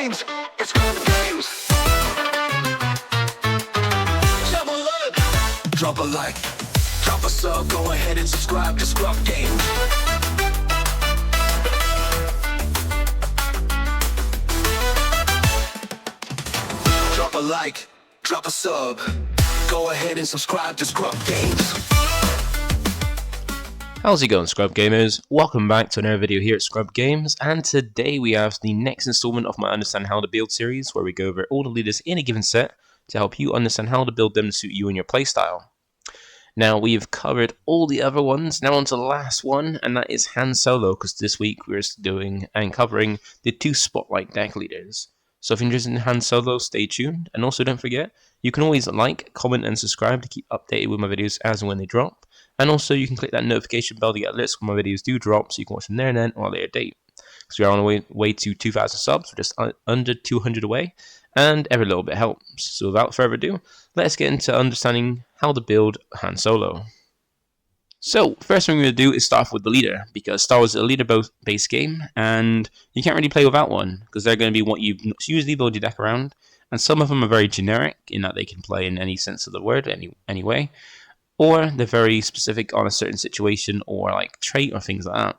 games. It's ScrubGames. Drop a like, drop a sub, go ahead and subscribe to ScrubGames. Drop a like, drop a sub, go ahead and subscribe to ScrubGames. How's it going, Scrub Gamers? Welcome back to another video here at ScrubGames, and today we have the next installment of my Understand How to Build series, where we go over all the leaders in a given set to help you understand how to build them to suit you and your playstyle. Now, we've covered all the other ones, now on to the last one, and that is Han Solo, because this week we're doing and covering the 2 Spotlight deck leaders. So if you're interested in Han Solo, stay tuned, and also don't forget, you can always like, comment, and subscribe to keep updated with my videos as and when they drop. And also, you can click that notification bell to get alerts when my videos do drop, so you can watch them there and then or a later date. Because we are on the way to 2,000 subs, we're just under 200 away, and every little bit helps. So without further ado, let's get into understanding how to build Han Solo. So, first thing we're going to do is start off with the leader, because Star Wars is a leader-based game, and you can't really play without one, because they're going to be what you usually build your deck around, and some of them are very generic, in that they can play in any sense of the word, any way. Or they're very specific on a certain situation or like trait or things like that.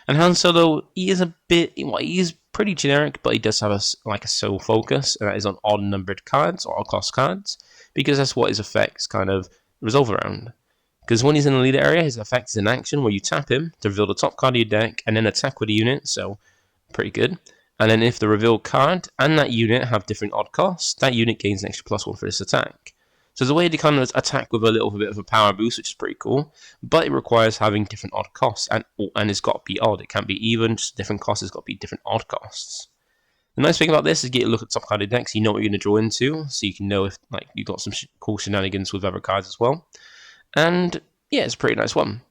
And Han Solo, he is pretty generic, but he does have a sole focus, and that is on odd numbered cards or odd cost cards, because that's what his effects kind of resolve around. Because when he's in the leader area, his effect is an action where you tap him to reveal the top card of your deck and then attack with a unit, so pretty good. And then if the revealed card and that unit have different odd costs, that unit gains an extra +1 for this attack. So there's a way to kind of attack with a little bit of a power boost, which is pretty cool, but it requires having different odd costs, and it's got to be odd. It can't be even, just different costs, it's got to be different odd costs. The nice thing about this is you get a look at the top card of decks, you know what you're going to draw into, so you can know if you've got some cool shenanigans with other cards as well. And yeah, it's a pretty nice one.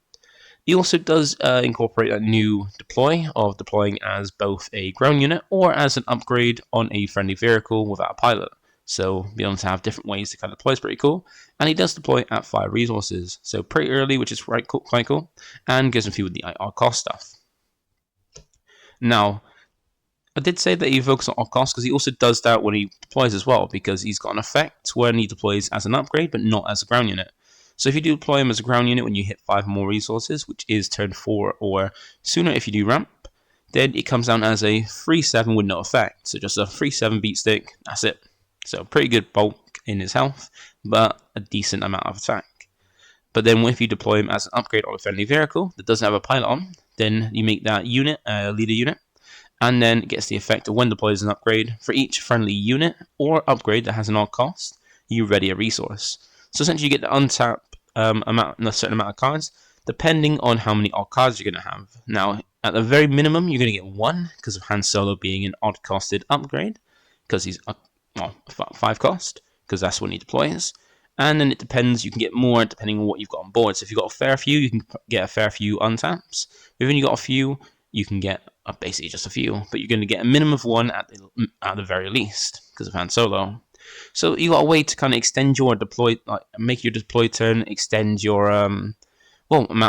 He also does incorporate a new deploy of deploying as both a ground unit or as an upgrade on a friendly vehicle without a pilot. So being able to have different ways to kind of deploy is pretty cool. And he does deploy at 5 resources, so pretty early, which is quite cool, and gives him a few with the odd cost stuff. Now, I did say that he focuses on odd cost because he also does that when he deploys as well, because he's got an effect when he deploys as an upgrade, but not as a ground unit. So if you do deploy him as a ground unit when you hit 5 more resources, which is turn 4 or sooner if you do ramp, then it comes down as a 3/7 with no effect. So just a 3/7 beat stick, that's it. So pretty good bulk in his health, but a decent amount of attack. But then if you deploy him as an upgrade on a friendly vehicle that doesn't have a pilot on, then you make that unit a leader unit, and then it gets the effect of when deployed as an upgrade, for each friendly unit or upgrade that has an odd cost, you ready a resource. So essentially you get to untap a certain amount of cards, depending on how many odd cards you're going to have. Now, at the very minimum, you're going to get 1, because of Han Solo being an odd costed upgrade, because he's 5 cost, because that's when he deploys. And then it depends, you can get more depending on what you've got on board. So if you've got a fair few, you can get a fair few untaps. If you've got a few, you can get basically just a few, but you're going to get a minimum of 1 at the very least, because of Han Solo. So you got a way to kind of extend your deploy, make your deploy turn, extend your amount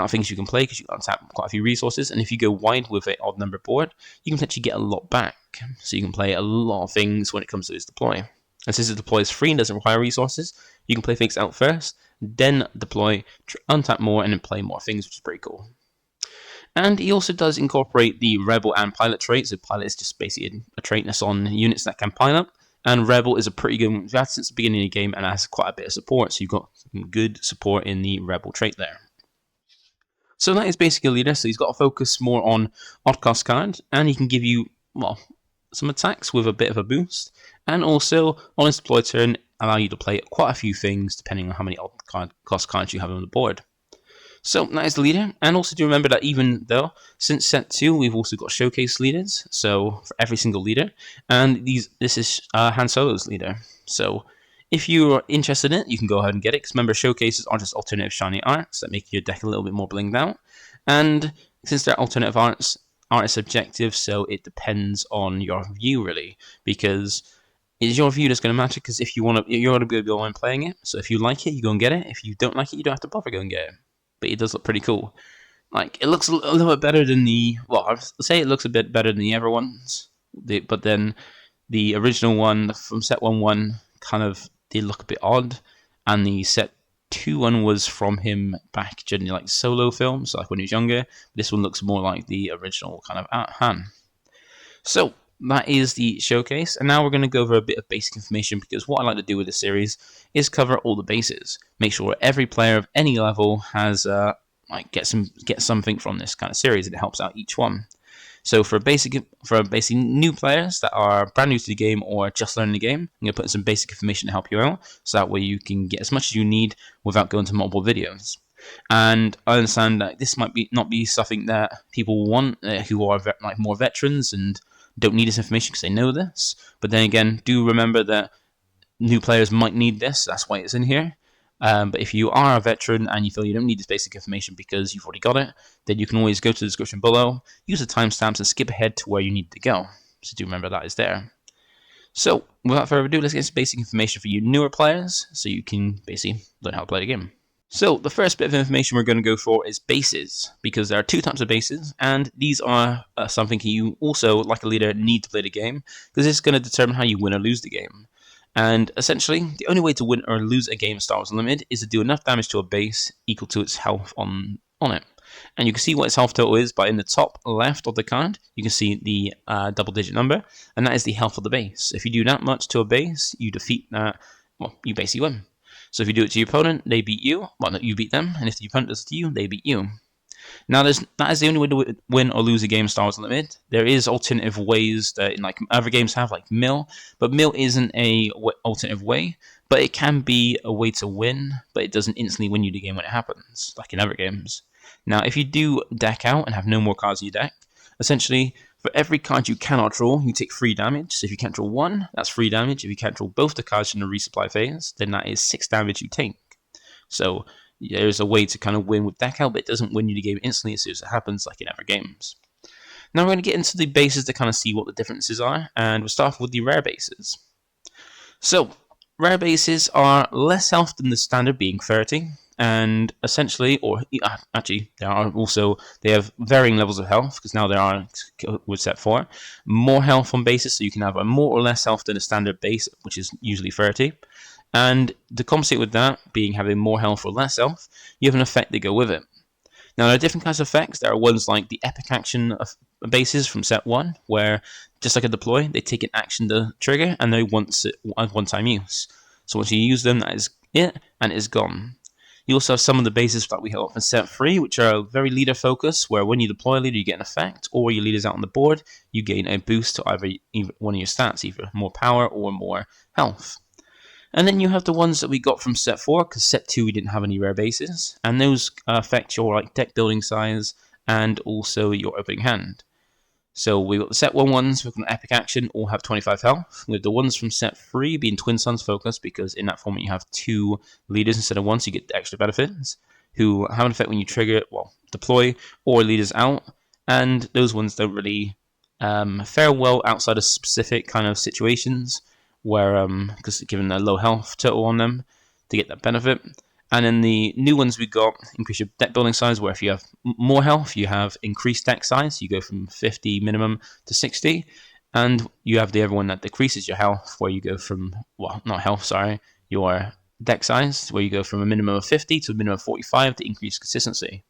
of things you can play, because you can untap quite a few resources. And if you go wide with an odd number board, you can potentially get a lot back. So you can play a lot of things when it comes to this deploy. And since the deploy is free and doesn't require resources, you can play things out first, then deploy, untap more, and then play more things, which is pretty cool. And he also does incorporate the Rebel and Pilot traits. So Pilot is just basically a trait that's on units that can pilot. And Rebel is a pretty good one. We've had since the beginning of the game, and has quite a bit of support. So you've got some good support in the Rebel trait there. So that is basically a leader. So he's got to focus more on odd cost card, and he can give you, some attacks with a bit of a boost. And also, on his deploy turn, allow you to play quite a few things depending on how many odd cost cards you have on the board. So that is the leader. And also do remember that even though, since set 2, we've also got showcase leaders. So for every single leader. And this is Han Solo's leader. So if you're interested in it, you can go ahead and get it. Because remember, showcases are just alternative shiny arts that make your deck a little bit more blinged out. And since they're alternative arts is subjective, so it depends on your view really, because it's your view that's going to matter. Because if you want to, you're going to be the one playing it. So if you like it, you go and get it. If you don't like it, you don't have to bother going and get it. But it does look pretty cool. Like, it looks a little bit better than the, well, I'd say it looks a bit better than the other ones. But then the original one from set 1 kind of did look a bit odd, and the set 2 one was from him back during like solo films, like when he was younger. This one looks more like the original kind of Han. So that is the showcase, and now we're going to go over a bit of basic information, because what I like to do with this series is cover all the bases. Make sure every player of any level has get something from this kind of series, and it helps out each one. So for basic new players that are brand new to the game or just learning the game, I'm going to put in some basic information to help you out, so that way you can get as much as you need without going to multiple videos. And I understand that this might not be something that people want who are more veterans and don't need this information because they know this. But then again, do remember that new players might need this. That's why it's in here. But if you are a veteran and you feel you don't need this basic information because you've already got it, then you can always go to the description below, use the timestamps, and skip ahead to where you need to go. So do remember that is there. So without further ado, let's get some basic information for you newer players, so you can basically learn how to play the game. So the first bit of information we're going to go for is bases, because there are 2 types of bases, and these are something you also, like a leader, need to play the game, because it's going to determine how you win or lose the game. And essentially, the only way to win or lose a game of Star Wars Unlimited is to do enough damage to a base equal to its health on it. And you can see what its health total is by in the top left of the card. You can see the double-digit number, and that is the health of the base. If you do that much to a base, you defeat that. Well, you basically win. So if you do it to your opponent, they beat you. Well, no, you beat them, and if the opponent does it to you, they beat you. Now, that is the only way to win or lose a game of Star Wars Unlimited. There is alternative ways that in like other games have, like mill, but mill isn't a alternative way, but it can be a way to win, but it doesn't instantly win you the game when it happens, like in other games. Now, if you do deck out and have no more cards in your deck, essentially, for every card you cannot draw, you take 3 damage. So if you can't draw 1, that's 3 damage. If you can't draw both the cards in the resupply phase, then that is 6 damage you take. So there's a way to kind of win with deck out, but it doesn't win you the game instantly as soon as it happens, like in other games. Now we're going to get into the bases to kind of see what the differences are, and we'll start off with the rare bases. So rare bases are less health than the standard, being 30. And essentially, or actually, they have varying levels of health, because now there are, with set 4, more health on bases, so you can have a more or less health than a standard base, which is usually 30. And to compensate with that, being having more health or less health, you have an effect that go with it. Now, there are different kinds of effects. There are ones like the epic action of bases from set 1, where, just like a deploy, they take an action to trigger, and they one-time use. So once you use them, that is it, and it is gone. You also have some of the bases that we have in set 3, which are very leader focused, where when you deploy a leader, you get an effect, or your leader's out on the board, you gain a boost to either one of your stats, either more power or more health. And then you have the ones that we got from set 4, because set 2 we didn't have any rare bases, and those affect your deck building size and also your opening hand. So we've got the set 1 ones, we've got epic action, all have 25 health, with the ones from set 3 being Twin Suns focused, because in that format you have 2 leaders instead of 1, so you get the extra benefits, who have an effect when you trigger, deploy, or leaders out, and those ones don't really fare well outside of specific kind of situations, where, because given their low health total on them, to get that benefit. And then the new ones we got increase your deck building size, where if you have more health, you have increased deck size. So you go from 50 minimum to 60. And you have the other one that decreases your health, where you go from, your deck size, where you go from a minimum of 50 to a minimum of 45 to increase consistency.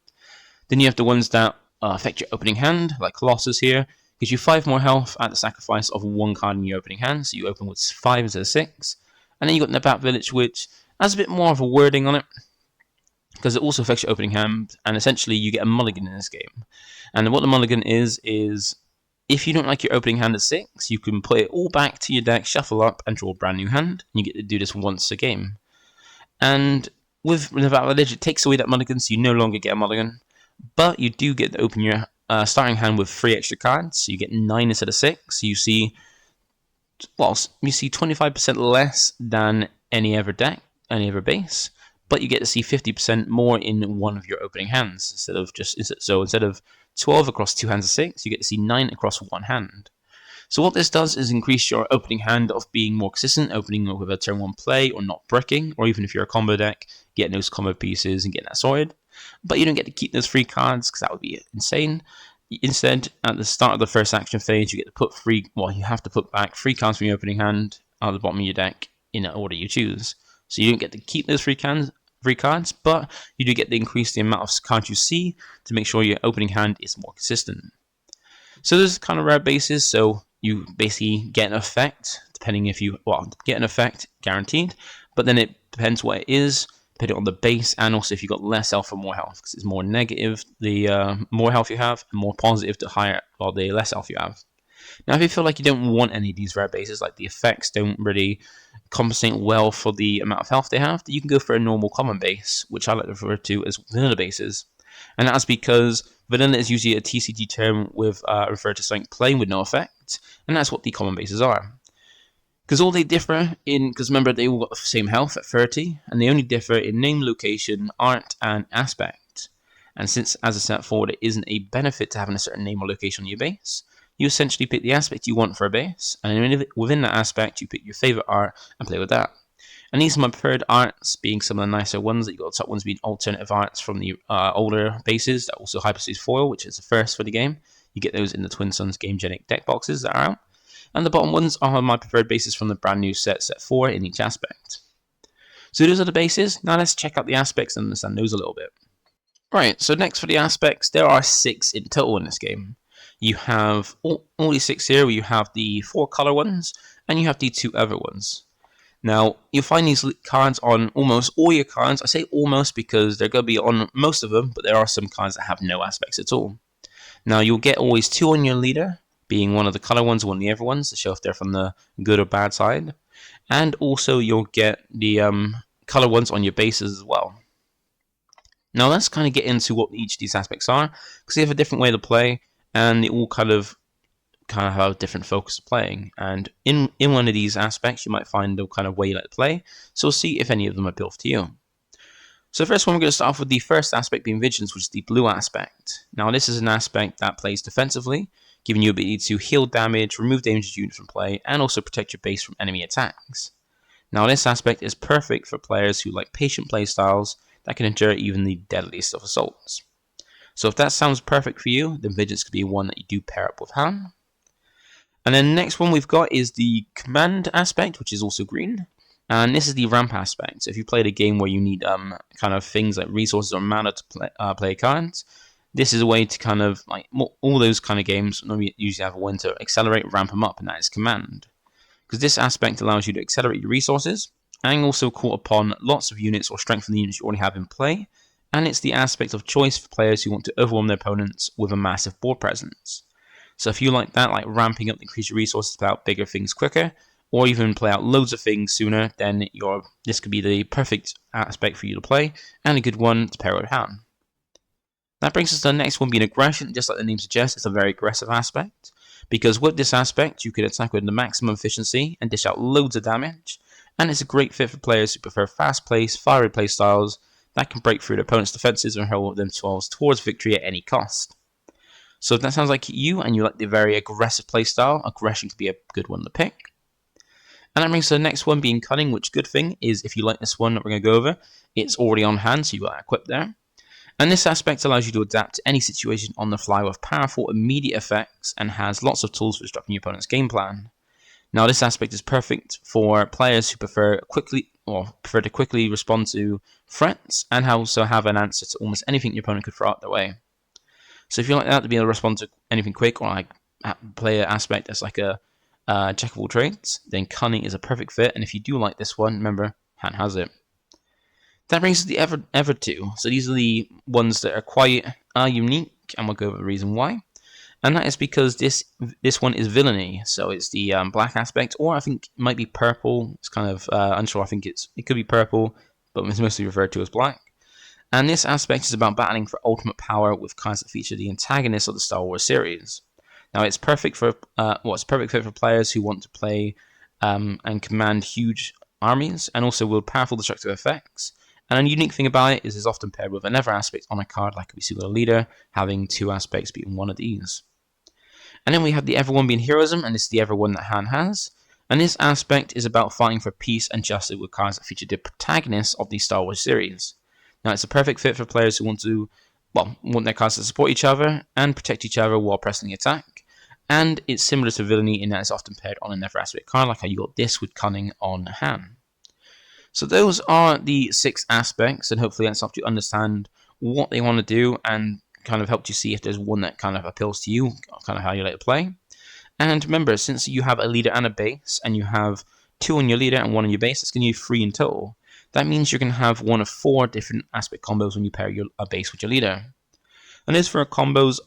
Then you have the ones that affect your opening hand, like Colossus here. Gives you 5 more health at the sacrifice of 1 card in your opening hand. So you open with 5 instead of 6. And then you got Nabat Village, which has a bit more of a wording on it, because it also affects your opening hand, and essentially you get a mulligan in this game. And what the mulligan is if you don't like your opening hand at 6, you can put it all back to your deck, shuffle up, and draw a brand new hand. And you get to do this once a game. And with Nabat Village, it takes away that mulligan, so you no longer get a mulligan, but you do get to open your starting hand with 3 extra cards, so you get 9 instead of 6. So you see 25% less than any other deck, any other base, but you get to see 50% more in one of your opening hands instead of 12 across 2 hands of 6, you get to see 9 across 1 hand. So what this does is increase your opening hand of being more consistent, opening with a turn 1 play, or not bricking, or even if you're a combo deck, getting those combo pieces and getting that sorted. But you don't get to keep those free cards, because that would be insane. Instead, at the start of the first action phase, you get to put you have to put back 3 cards from your opening hand out of the bottom of your deck in the order you choose. So you don't get to keep those 3 cards, but you do get to increase the amount of cards you see to make sure your opening hand is more consistent. So there's kind of rare bases, so you basically get an effect, depending if you, get an effect guaranteed, but then it depends what it is, depending on the base, and also if you've got less health or more health, because it's more negative the more health you have, and more positive the less health you have. Now, if you feel like you don't want any of these rare bases, like the effects don't really compensate well for the amount of health they have, you can go for a normal common base, which I like to refer to as vanilla bases. And that's because vanilla is usually a TCG term with referred to something plain with no effect, and that's what the common bases are. Because all they differ because remember, they all got the same health at 30, and they only differ in name, location, art, and aspect. And since, as I set forward, it isn't a benefit to having a certain name or location on your base, you essentially pick the aspect you want for a base, and within that aspect, you pick your favorite art and play with that. And these are my preferred arts, being some of the nicer ones. That you got the top ones being alternative arts from the older bases, that also Hyperspace Foil, which is the first for the game. You get those in the Twin Suns Game Genic deck boxes that are out. And the bottom ones are my preferred bases from the brand new set 4 in each aspect. So those are the bases. Now let's check out the aspects and understand those a little bit. Right, so next for the aspects, there are 6 in total in this game. You have all these 6 here, where you have the 4 color ones, and you have the 2 other ones. Now, you'll find these cards on almost all your cards. I say almost because they're going to be on most of them, but there are some cards that have no aspects at all. Now, you'll get always 2 on your leader, being one of the color ones, one of the other ones, to show if they're from the good or bad side. And also, you'll get the color ones on your bases as well. Now, let's kind of get into what each of these aspects are, because they have a different way to play, and they all kind of have a different focus of playing. And in one of these aspects, you might find the kind of way you like to play, so we'll see if any of them appeal to you. So the first one, we're going to start off with the first aspect being Vigilance, which is the blue aspect. Now, this is an aspect that plays defensively, giving you the ability to heal damage, remove dangerous units from play, and also protect your base from enemy attacks. Now, this aspect is perfect for players who like patient playstyles that can endure even the deadliest of assaults. So if that sounds perfect for you, then Vigilance could be one that you do pair up with Han. And then the next one we've got is the Command aspect, which is also green. And this is the ramp aspect. So if you played a game where you need kind of things like resources or mana to play cards, this is a way to kind of, like all those kind of games, we usually have a way to accelerate, ramp them up, and that is Command. Because this aspect allows you to accelerate your resources, and also call upon lots of units or strengthen the units you already have in play. And it's the aspect of choice for players who want to overwhelm their opponents with a massive board presence. So if you like that, like ramping up, increase your resources to play out bigger things quicker, or even play out loads of things sooner, then this could be the perfect aspect for you to play, and a good one to pair with Han. That brings us to the next one being Aggression. Just like the name suggests, it's a very aggressive aspect, because with this aspect, you could attack with the maximum efficiency and dish out loads of damage, and it's a great fit for players who prefer fast-paced, fiery play styles that can break through their opponent's defenses and hurl themselves towards victory at any cost. So if that sounds like you, and you like the very aggressive playstyle, Aggression could be a good one to pick. And that brings us to the next one being Cunning, which good thing is if you like this one that we're going to go over, it's already on hand, so you've got that equipped there. And this aspect allows you to adapt to any situation on the fly with powerful immediate effects, and has lots of tools for disrupting your opponent's game plan. Now, this aspect is perfect for players who prefer to quickly respond to threats, and also have an answer to almost anything your opponent could throw out their way. So if you like that, to be able to respond to anything quick, or like play an aspect that's like a jack of all trades, then Cunning is a perfect fit. And if you do like this one, remember, Han has it. That brings us to the Ever 2. So these are the ones that are quite unique, and we'll go over the reason why. And that is because this one is Villainy, so it's the black aspect, or I think it might be purple. It's kind of unsure. I think it could be purple, but it's mostly referred to as black. And this aspect is about battling for ultimate power with cards that feature the antagonists of the Star Wars series. Now, it's perfect for it's perfect fit for players who want to play and command huge armies, and also wield powerful destructive effects. And a unique thing about it is it's often paired with another aspect on a card, like we see with a leader, having 2 aspects being one of these. And then we have the other one being Heroism, and this is the other one that Han has. And this aspect is about fighting for peace and justice with cards that feature the protagonists of the Star Wars series. Now, it's a perfect fit for players who want to want their cards to support each other and protect each other while pressing the attack. And it's similar to Villainy in that it's often paired on another aspect card, like how you got this with Cunning on hand. So those are the 6 aspects, and hopefully that's helped you understand what they want to do and kind of helped you see if there's one that kind of appeals to you, kind of how you like to play. And remember, since you have a leader and a base, and you have 2 on your leader and 1 on your base, it's going to give you 3 in total. That means you're going to have one of 4 different aspect combos when you pair a base with your leader. And as for combos,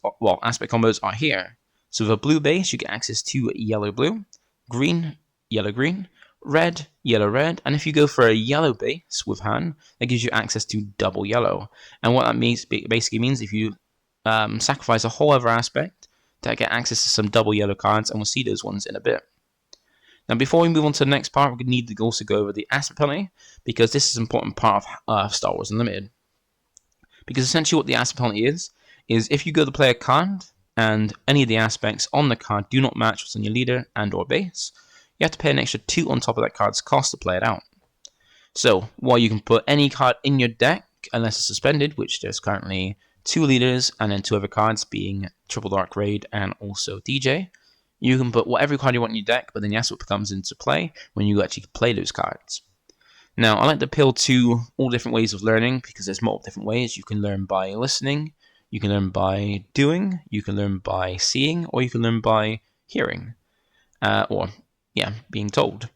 aspect combos are here. So with a blue base, you get access to yellow-blue, green, yellow-green, red, yellow-red, and if you go for a yellow base with Han, that gives you access to double yellow. And what that means basically means if you sacrifice a whole other aspect to get access to some double yellow cards, and we'll see those ones in a bit. Now, before we move on to the next part, we need to also go over the aspect penalty, because this is an important part of Star Wars Unlimited. Because essentially what the aspect penalty is if you go to play a card, and any of the aspects on the card do not match what's on your leader and or base, you have to pay an extra 2 on top of that card's cost to play it out. So, while you can put any card in your deck, unless it's suspended, which there's currently 2 leaders, and then 2 other cards being Triple Dark Raid and also DJ, you can put whatever card you want in your deck, but then the aspect comes into play when you actually play those cards. Now, I like to appeal to all different ways of learning, because there's multiple different ways. You can learn by listening, you can learn by doing, you can learn by seeing, or you can learn by hearing, being told.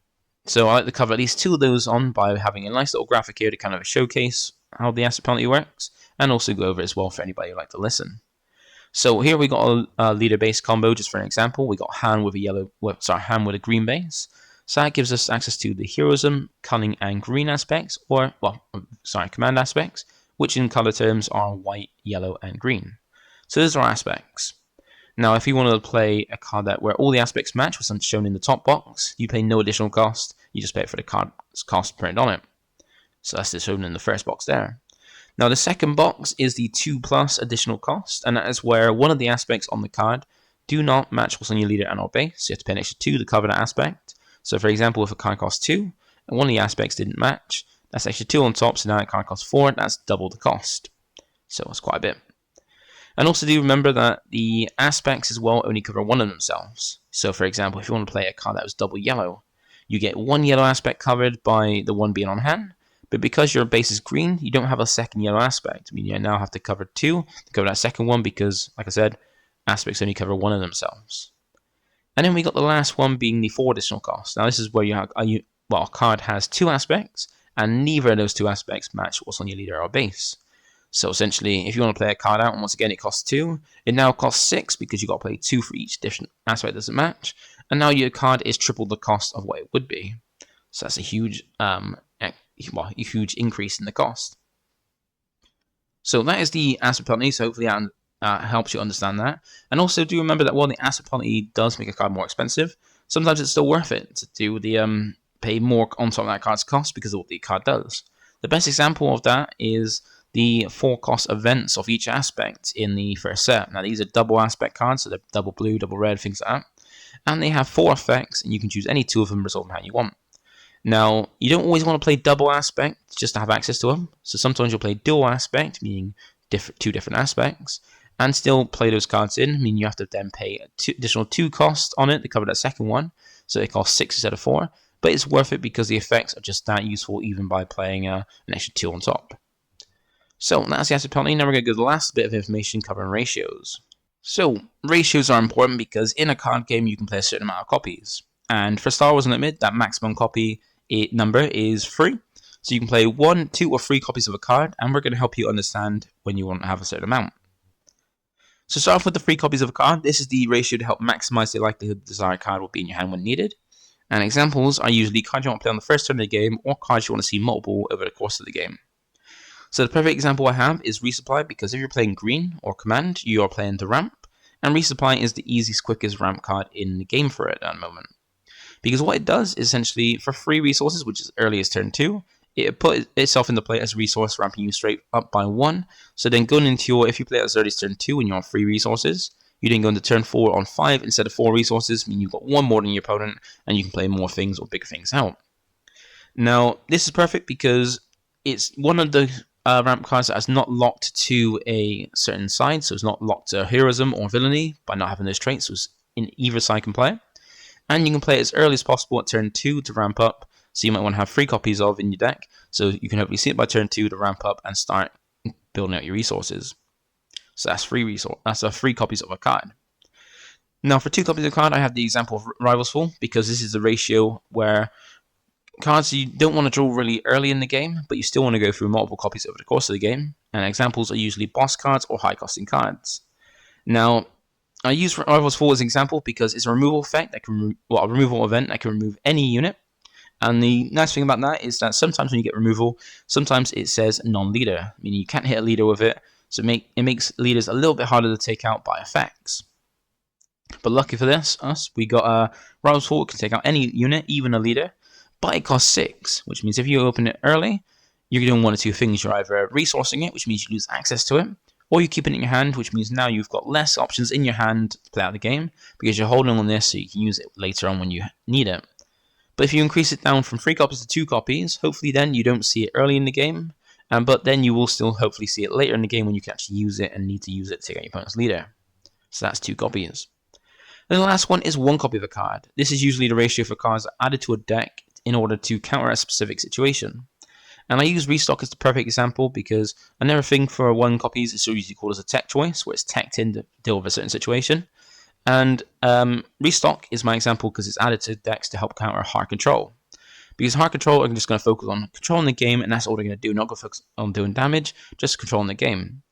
So I like to cover at least 2 of those on by having a nice little graphic here to kind of showcase how the aspect penalty works, and also go over it as well for anybody who like to listen. So here we got a leader-based combo, just for an example. We got Han with a green base. So that gives us access to the Heroism, Cunning, and Green aspects, command aspects, which in color terms are white, yellow, and green. So those are aspects. Now, if you want to play a card where all the aspects match, which is shown in the top box, you pay no additional cost. You just pay for the card's cost printed on it. So that's shown in the first box there. Now, the second box is the 2+ additional cost, and that is where one of the aspects on the card do not match what's on your leader and or base. So you have to pay an extra 2 to cover that aspect. So, for example, if a card costs 2 and one of the aspects didn't match, that's extra 2 on top. So now that card costs 4. That's double the cost. So it's quite a bit. And also do remember that the aspects as well only cover one of themselves. So, for example, if you want to play a card that was double yellow, you get 1 yellow aspect covered by the one being on hand. But because your base is green, you don't have a second yellow aspect. I mean, you now have to cover 2 to cover that second one because, like I said, aspects only cover one of themselves. And then we got the last one being the 4 additional costs. Now, this is where a card has 2 aspects, and neither of those 2 aspects match what's on your leader or base. So essentially, if you want to play a card out, and once again it costs 2, it now costs 6 because you've got to play 2 for each different aspect that doesn't match. And now your card is triple the cost of what it would be. So that's a huge increase in the cost. So that is the aspect penalty. So hopefully that helps you understand that. And also do remember that while the aspect penalty does make a card more expensive, sometimes it's still worth it to do the pay more on top of that card's cost because of what the card does. The best example of that is the 4 cost events of each aspect in the first set. Now these are double aspect cards, so they're double blue, double red, things like that. And they have 4 effects, and you can choose any 2 of them resolve how you want. Now, you don't always want to play double aspect just to have access to them. So sometimes you'll play dual aspect, meaning 2 different aspects, and still play those cards in, meaning you have to then pay additional 2 costs on it to cover that second one. So it costs 6 instead of 4. But it's worth it because the effects are just that useful even by playing an extra 2 on top. So that's the aspect penalty. Now we're going to go to the last bit of information covering ratios. So ratios are important because in a card game you can play a certain amount of copies. And for Star Wars Unlimited, that maximum copy number is 3. So you can play 1, 2, or 3 copies of a card, and we're going to help you understand when you want to have a certain amount. So start off with the 3 copies of a card. This is the ratio to help maximize the likelihood the desired card will be in your hand when needed. And examples are usually cards you want to play on the first turn of the game, or cards you want to see multiple over the course of the game. So the perfect example I have is Resupply, because if you're playing green or command, you are playing the ramp, and Resupply is the easiest, quickest ramp card in the game for it at the moment. Because what it does is essentially, for 3 resources, which is early as turn 2, it put itself into play as a resource, ramping you straight up by 1. So then going into if you play it as early as turn 2 and you're on 3 resources, you then go into turn 4 on 5 instead of 4 resources, meaning you've got 1 more than your opponent, and you can play more things or bigger things out. Now, this is perfect because it's one of the ramp cards that's not locked to a certain side, so it's not locked to Heroism or Villainy by not having those traits, so it's in either side can play. And you can play it as early as possible at turn 2 to ramp up, so you might want to have 3 copies of in your deck, so you can hopefully see it by turn 2 to ramp up and start building out your resources. So that's 3 copies of a card. Now for 2 copies of a card, I have the example of Rivals Fall, because this is the ratio where cards you don't want to draw really early in the game, but you still want to go through multiple copies over the course of the game, and examples are usually boss cards or high-costing cards. Now, I use Rivals Fall as an example because it's a removal effect that can, a removal event that can remove any unit, and the nice thing about that is that sometimes when you get removal, sometimes it says non-leader, meaning you can't hit a leader with it, so it makes leaders a little bit harder to take out by effects. But lucky for us, we got Rivals Fall can take out any unit, even a leader, but it costs 6, which means if you open it early, you're doing one of 2 things. You're either resourcing it, which means you lose access to it, or you keep it in your hand, which means now you've got less options in your hand to play out the game, because you're holding on this so you can use it later on when you need it. But if you increase it down from 3 copies to 2 copies, hopefully then you don't see it early in the game, but then you will still hopefully see it later in the game when you can actually use it and need to use it to take out your opponent's leader. So that's 2 copies. And the last one is 1 copy of a card. This is usually the ratio for cards added to a deck in order to counter a specific situation. And I use Restock as the perfect example because another thing for 1 copies is usually called as a tech choice, where it's teched in to deal with a certain situation. And Restock is my example because it's added to decks to help counter hard control. Because hard control are just going to focus on controlling the game, and that's all they're going to do, not going to focus on doing damage, just controlling the game.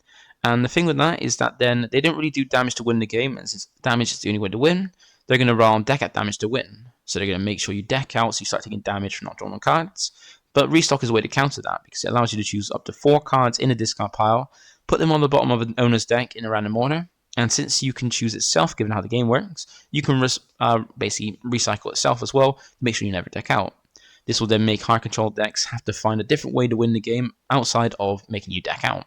And the thing with that is that then they don't really do damage to win the game, and since damage is the only way to win, they're going to roll on deck out damage to win. So they're going to make sure you deck out so you start taking damage from not drawing on cards. But Restock is a way to counter that because it allows you to choose up to 4 cards in a discard pile, put them on the bottom of an owner's deck in a random order, and since you can choose itself given how the game works, you can basically recycle itself as well to make sure you never deck out. This will then make hard control decks have to find a different way to win the game outside of making you deck out.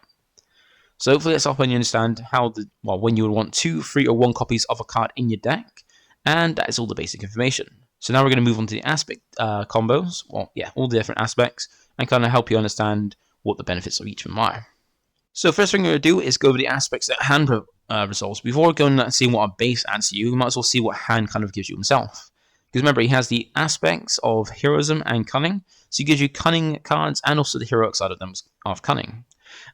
So hopefully that's helping you understand how when you would want 2, 3, or 1 copies of a card in your deck, and that is all the basic information. So now we're going to move on to the aspect combos, all the different aspects, and kind of help you understand what the benefits of each of them are. So first thing we're going to do is go over the aspects that hand resolves. Before going and seeing what a base adds to you, we might as well see what hand kind of gives you himself. Because remember, he has the aspects of Heroism and Cunning, so he gives you Cunning cards and also the heroic side of them of Cunning.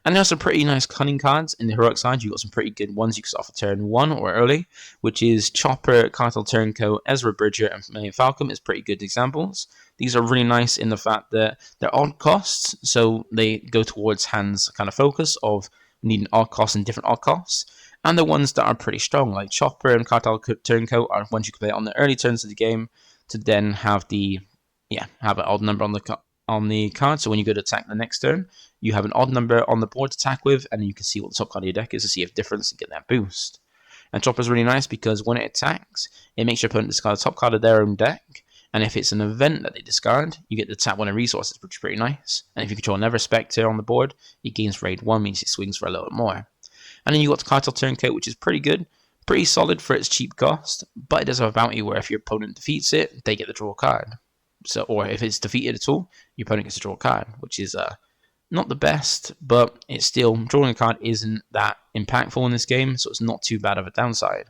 And there's some pretty nice Cunning cards in the heroic side. You've got some pretty good ones you can start for turn 1 or early, which is Chopper, Cartel Turncoat, Ezra Bridger, and Millennium Falcon is pretty good examples. These are really nice in the fact that they're odd costs, so they go towards hands kind of focus of needing odd costs and different odd costs. And the ones that are pretty strong, like Chopper and Cartel Turncoat, are ones you can play on the early turns of the game to then have have an odd number on the card. So when you go to attack the next turn, you have an odd number on the board to attack with, and you can see what the top card of your deck is to see if difference and get that boost. And Chopper is really nice because when it attacks, it makes your opponent discard the top card of their own deck, and if it's an event that they discard, you get to tap 1 of resources, which is pretty nice. And if you control another Spectre on the board, it gains raid 1, means it swings for a little bit more. And then you got the Cartel Turncoat, which is pretty good, pretty solid for its cheap cost, but it does have a bounty where if your opponent defeats it, they get to draw a card. Or if it's defeated at all, your opponent gets to draw a card, which is not the best, but it's still, drawing a card isn't that impactful in this game, so it's not too bad of a downside.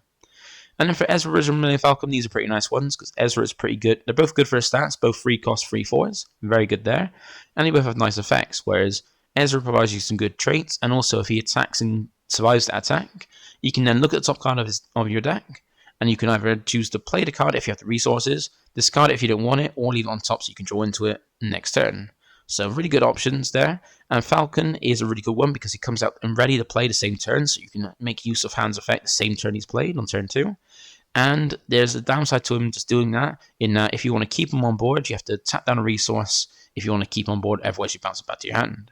And then for Ezra and Millennium Falcon, these are pretty nice ones, because Ezra is pretty good. They're both good for his stats, both 3 cost, 3 4s, very good there, and they both have nice effects, whereas Ezra provides you some good traits, and also if he attacks and survives that attack, you can then look at the top card of your deck, and you can either choose to play the card if you have the resources, discard it if you don't want it, or leave it on top so you can draw into it next turn. So really good options there. And Falcon is a really good one because he comes out and ready to play the same turn, so you can make use of Hand's effect the same turn he's played on turn 2. And there's a downside to him just doing that, in that if you want to keep him on board, you have to tap down a resource if you want to keep him on board, otherwise you bounce it back to your hand.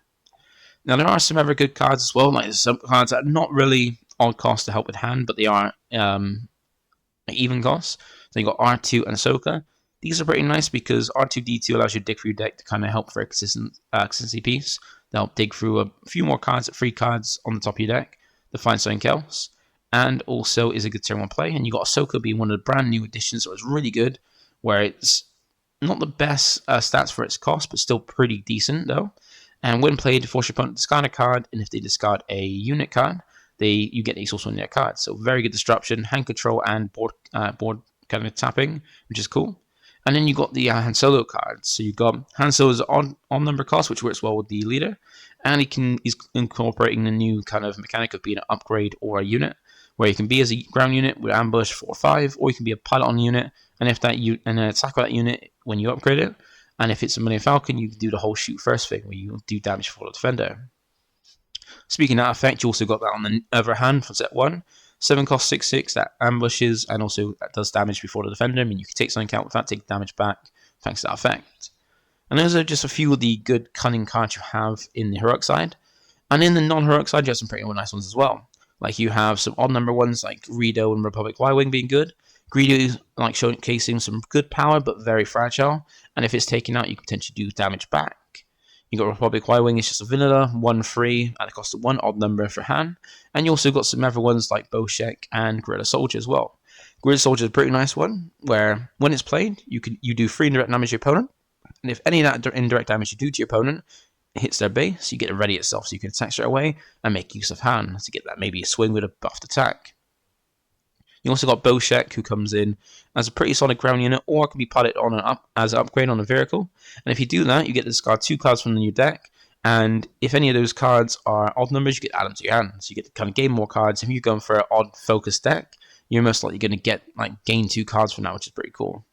Now there are some other good cards as well, like there's some cards that are not really odd cost to help with hand, but they are even costs. So you got R2 and Ahsoka. These are pretty nice because R2-D2 allows you to dig through your deck to kind of help for a consistency piece. They'll dig through a few more cards, 3 cards on the top of your deck to find something else. And also is a good turn 1 play. And you got Ahsoka being one of the brand new additions, so it's really good, where it's not the best stats for its cost, but still pretty decent though. And when played, force your opponent to discard a card, and if they discard a unit card, you get these also on their card. So very good disruption, hand control, and board kind of tapping, which is cool. And then you got the Han Solo cards. So you got Han Solo's on number cost, which works well with the leader, and he's incorporating the new kind of mechanic of being an upgrade or a unit, where you can be as a ground unit with ambush 4 or 5, or you can be a pilot on unit, and if that and attack with that unit when you upgrade it. And if it's a Millennium Falcon, you can do the whole shoot first thing, where you do damage for the defender. Speaking of that effect, you also got that on the other hand from set 1. 7 cost 6/6, that ambushes, and also that does damage before the defender. I mean, you can take something out without taking damage back, thanks to that effect. And those are just a few of the good cunning cards you have in the heroic side. And in the non-heroic side, you have some pretty nice ones as well. Like you have some odd number ones like Greedo and Republic Y-Wing being good. Greedo like showcasing some good power, but very fragile. And if it's taken out, you can potentially do damage back. You got Republic Y-Wing, it's just a vanilla, 1/3 at the cost of 1 odd number for Han. And you also got some other ones like Boshek and Guerrilla Soldier as well. Guerrilla Soldier is a pretty nice one, where when it's played, you do 3 indirect damage to your opponent. And if any of that indirect damage you do to your opponent hits their base, you get it ready itself, so you can attack straight away and make use of Han to get that maybe a swing with a buffed attack. You also got Boshek, who comes in as a pretty solid ground unit, or can be piloted on as an upgrade on a vehicle. And if you do that, you get to discard 2 cards from the new deck. And if any of those cards are odd numbers, you get to add them to your hand. So you get to kind of gain more cards. If you're going for an odd focused deck, you're most likely going to gain 2 cards from that, which is pretty cool.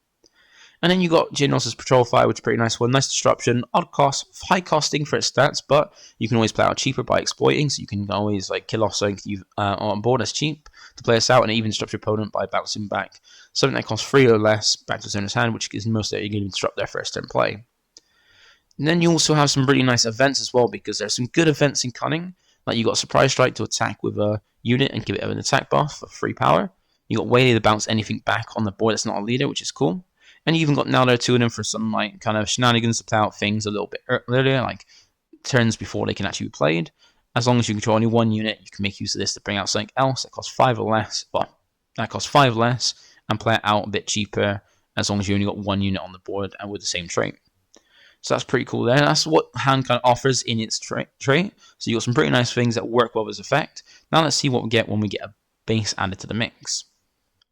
And then you got Geonosis Patrol Fire, which is a pretty nice one. Nice disruption, odd cost, high costing for its stats, but you can always play out cheaper by exploiting. So you can always kill off something you've on board that's cheap to play us out, and even disrupt your opponent by bouncing back something that costs 3 or less back to its owner's hand, which is most likely going to disrupt their first turn play. And then you also have some really nice events as well, because there's some good events in Cunning. Like you got Surprise Strike to attack with a unit and give it an attack buff for 3 power. You got Waylay to bounce anything back on the board that's not a leader, which is cool. And you even got now there 2 of them for some kind of shenanigans to play out things a little bit earlier, like turns before they can actually be played. As long as you control only 1 unit, you can make use of this to bring out something else that costs 5 or less. Well, that costs 5 less and play it out a bit cheaper, as long as you only got 1 unit on the board and with the same trait. So that's pretty cool there. That's what Han kind of offers in its trait. So you got some pretty nice things that work well with this effect. Now let's see what we get when we get a base added to the mix.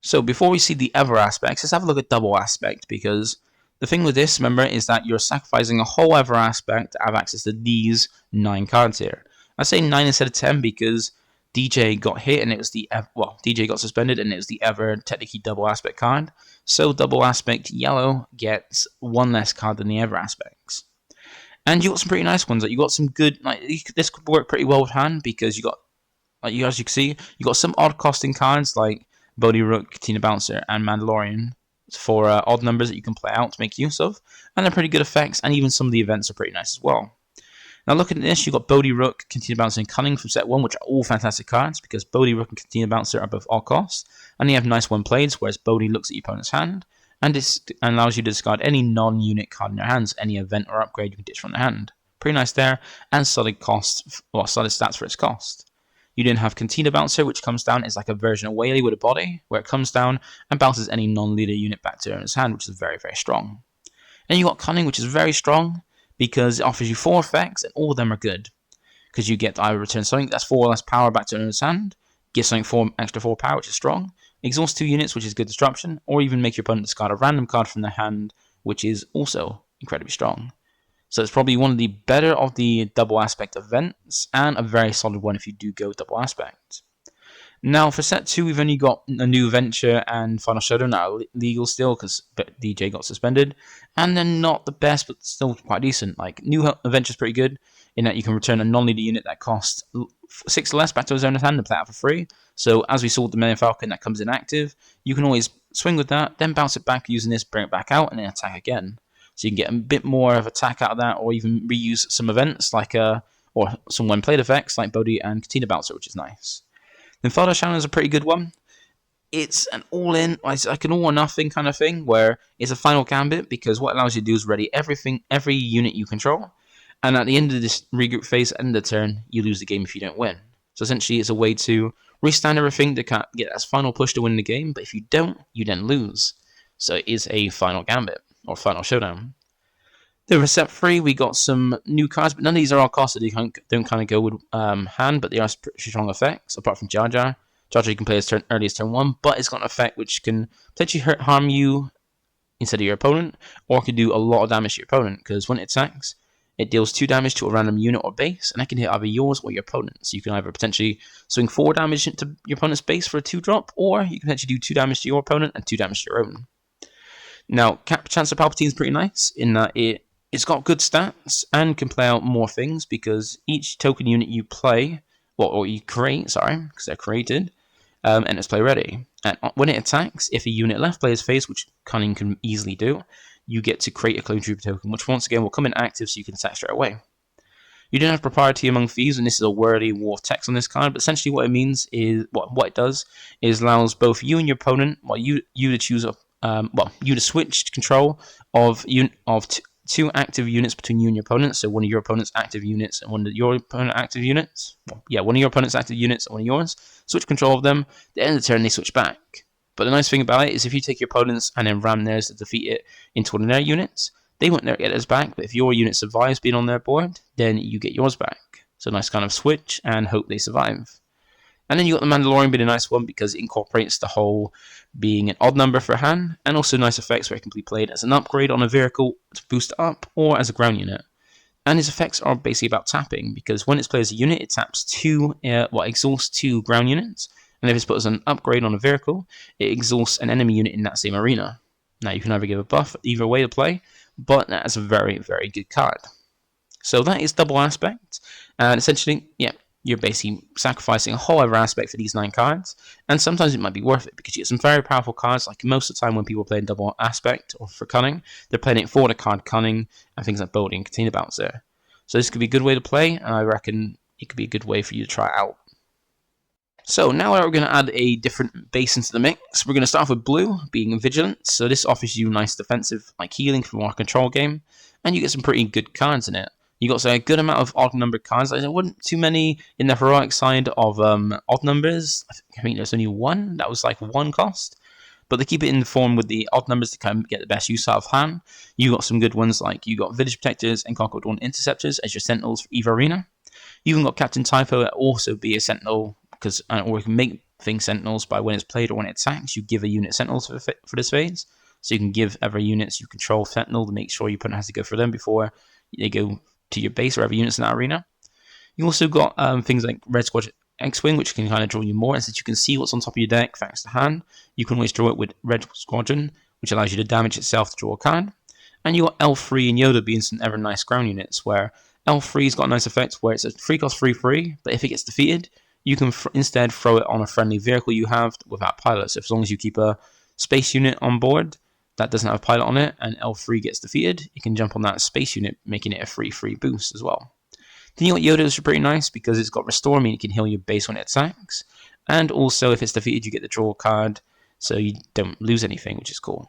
So before we see the other aspects, let's have a look at double aspect, because the thing with this, remember, is that you're sacrificing a whole other aspect to have access to these 9 cards here. I say 9 instead of 10 because DJ got hit and it was DJ got suspended and it was the ever technically double aspect card. So double aspect yellow gets 1 less card than the other aspects. And you got some pretty nice ones. You got some good, this could work pretty well with Han, because you got, as you can see, you got some odd costing cards like Bodhi Rook, Katina Bouncer, and Mandalorian for odd numbers that you can play out to make use of, and they're pretty good effects, and even some of the events are pretty nice as well. Now looking at this, you've got Bodhi Rook, Katina Bouncer, and Cunning from set 1, which are all fantastic cards, because Bodhi Rook and Katina Bouncer are both odd costs, and they have nice one plays, whereas Bodhi looks at your opponent's hand, and allows you to discard any non-unit card in your hands, any event or upgrade you can ditch from the hand. Pretty nice there, and solid stats for its cost. You then have Katina Bouncer, which comes down as like a version of Waylay with a body, where it comes down and bounces any non-leader unit back to its hand, which is very, very strong. And you got Cunning, which is very strong, because it offers you 4 effects, and all of them are good. Because you get to either return something that's 4 or less power back to its hand, give something extra 4 power, which is strong, exhaust 2 units, which is good disruption, or even make your opponent discard a random card from their hand, which is also incredibly strong. So it's probably one of the better of the double aspect events, and a very solid one if you do go double aspect. Now for set 2, we've only got a new Venture and Final Showdown that are legal still, because DJ got suspended, and they're not the best, but still quite decent. Like, new Adventure's pretty good, in that you can return a non-leader unit that costs 6 or less back to his owner's hand and play out for free. So as we saw with the Millennium Falcon that comes inactive, you can always swing with that, then bounce it back using this, bring it back out, and then attack again. So you can get a bit more of attack out of that, or even reuse some events like or some when-played effects like Bodhi and Katina Bouncer, which is nice. Then Father Shannon is a pretty good one. It's an all-in, like an all-or-nothing kind of thing, where it's a final gambit, because what it allows you to do is ready every unit you control, and at the end of this regroup phase, at the end of the turn, you lose the game if you don't win. So essentially, it's a way to restand everything to get that final push to win the game, but if you don't, you then lose. So it is a final gambit, or final showdown. The Reset 3, we got some new cards, but none of these are all costed. They don't kind of go with hand, but they are pretty strong effects, apart from Jar Jar. Jar Jar you can play as early as turn 1, but it's got an effect which can potentially harm you instead of your opponent, or can do a lot of damage to your opponent, because when it attacks, it deals 2 damage to a random unit or base, and that can hit either yours or your opponent. So you can either potentially swing 4 damage into your opponent's base for a 2-drop, or you can potentially do 2 damage to your opponent and 2 damage to your own. Now, Chancellor Palpatine is pretty nice in that it's got good stats and can play out more things, because each token unit you play, or you create, sorry, because they're created, and it's play ready. And when it attacks, if a unit left player's face, which Cunning can easily do, you get to create a Clone Trooper token, which once again will come in active so you can attack straight away. You don't have propriety among thieves, and this is a wordy war of text on this card, but essentially what it means is, what it does is allows both you and your opponent, you to choose you to switch control of 2 active units between you and your opponent. So one of your opponent's active units and one of your opponent's active units. One of your opponent's active units and one of yours. Switch control of them. At the end of the turn, they switch back. But the nice thing about it is if you take your opponent's and then ram theirs to defeat it into one of their units, they won't get theirs back. But if your unit survives being on their board, then you get yours back. So nice kind of switch and hope they survive. And then you got the Mandalorian being a nice one because it incorporates the whole being an odd number for a hand, and also nice effects where it can be played as an upgrade on a vehicle to boost up, or as a ground unit. And his effects are basically about tapping, because when it's played as a unit, it taps exhausts 2 ground units, and if it's put as an upgrade on a vehicle, it exhausts an enemy unit in that same arena. Now you can either give a buff either way to play, but that's a very, very good card. So that is Double Aspect, and essentially, you're basically sacrificing a whole other aspect for these 9 cards, and sometimes it might be worth it because you get some very powerful cards. Like most of the time when people are playing Double Aspect or for Cunning, they're playing it for the card Cunning and things like Boldy and Container Bouncer. So this could be a good way to play, and I reckon it could be a good way for you to try it out. So now we're going to add a different base into the mix. We're going to start off with blue, being Vigilance. So this offers you nice defensive, like healing from our control game, and you get some pretty good cards in it. You got a good amount of odd numbered cards. There weren't too many in the heroic side of odd numbers. I think there's only 1. That was like 1 cost. But they keep it in the form with the odd numbers to kind of get the best use out of hand. You got some good ones, like you got Village Protectors and Conquered One Interceptors as your Sentinels for either arena. You even got Captain Typho that also be a Sentinel, or you can make things Sentinels by when it's played or when it attacks. You give a unit Sentinels for this phase. So you can give every units you control Sentinel to make sure your opponent has to go for them before they go to your base or every units in that arena. You also got things like Red Squadron X-Wing, which can kind of draw you more, and since you can see what's on top of your deck thanks to hand, you can always draw it with Red Squadron, which allows you to damage itself to draw a card. And you got L3 and Yoda being some ever nice ground units, where L3's got a nice effect where it's a 3-cost 3/3, but if it gets defeated, you can instead throw it on a friendly vehicle you have without pilot. So as long as you keep a space unit on board that doesn't have a pilot on it, and L3 gets defeated, you can jump on that space unit, making it a 3/3 boost as well. Then you got Yoda, which is pretty nice because it's got Restore, meaning it can heal your base when it attacks, and also if it's defeated, you get the draw card, so you don't lose anything, which is cool.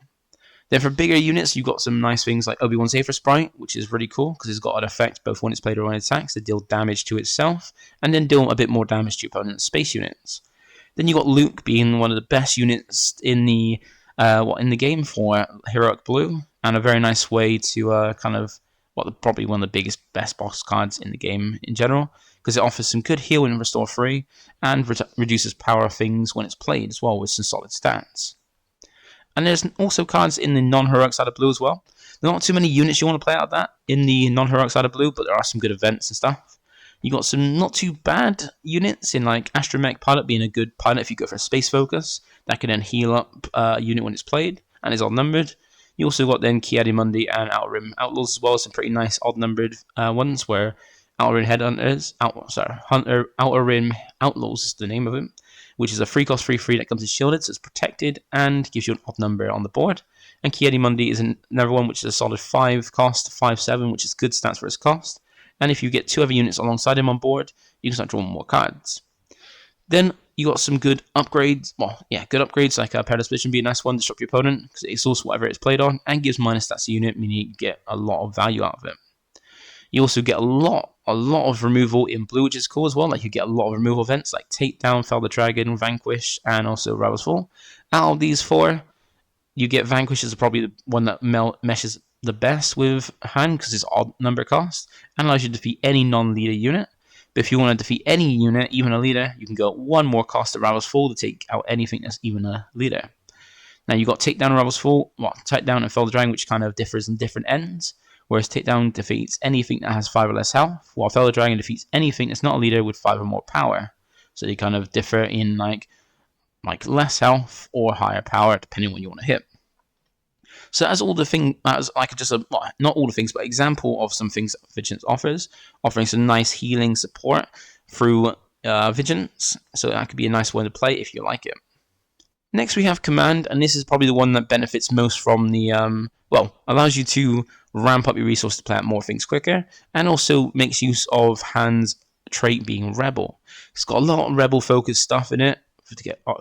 Then for bigger units, you've got some nice things like Obi-Wan Safer Sprite, which is really cool because it's got an effect both when it's played or when it attacks to deal damage to itself, and then deal a bit more damage to your opponent's space units. Then you got Luke being one of the best units in the game for Heroic Blue, and a very nice way to probably one of the best boss cards in the game in general, because it offers some good heal and restore free, and reduces power of things when it's played as well with some solid stats. And there's also cards in the non-heroic side of blue as well. There are not too many units you want to play out of that in the non-heroic side of blue, but there are some good events and stuff. You got some not too bad units in like Astromech Pilot being a good pilot if you go for a space focus. That can then heal up a unit when it's played and is odd numbered. You also got then Ki-Adi-Mundi and Outer Rim Outlaws as well, some pretty nice odd numbered ones where Outer Rim Headhunters, Outer Rim Outlaws is the name of it, which is a 3-cost 3/3 that comes in shielded, so it's protected and gives you an odd number on the board. And Ki-Adi-Mundi is another one which is a solid 5-cost 5/7, which is good stats for its cost. And if you get 2 other units alongside him on board, you can start drawing more cards. Then you got some good upgrades. Good upgrades like Paradise Vision be a nice one to stop your opponent because it exhausts whatever it's played on and gives minus stats to unit, meaning you get a lot of value out of it. You also get a lot of removal in blue, which is cool as well. Like you get a lot of removal events like Takedown, Fell the Dragon, Vanquish, and also Rebel's Fall. Out of these 4, you get Vanquish is probably the one that meshes the best with hand because it's odd number cost and allows you to defeat any non-leader unit. But if you want to defeat any unit, even a leader, you can go one more cost at Ravel's Full to take out anything that's even a leader. Now you've got Takedown and Ravel's Full, Takedown and Fell the Dragon, which kind of differs in different ends. Whereas Takedown defeats anything that has 5 or less health, while Fell the Dragon defeats anything that's not a leader with 5 or more power. So they kind of differ in like less health or higher power, depending on what you want to hit. So as all the things, as like just a, well, not all the things, but example of some things that Vigilance offers, offering some nice healing support through Vigilance. So that could be a nice one to play if you like it. Next we have Command, and this is probably the one that benefits most from the, allows you to ramp up your resource to play out more things quicker, and also makes use of Hand's trait being Rebel. It's got a lot of Rebel focused stuff in it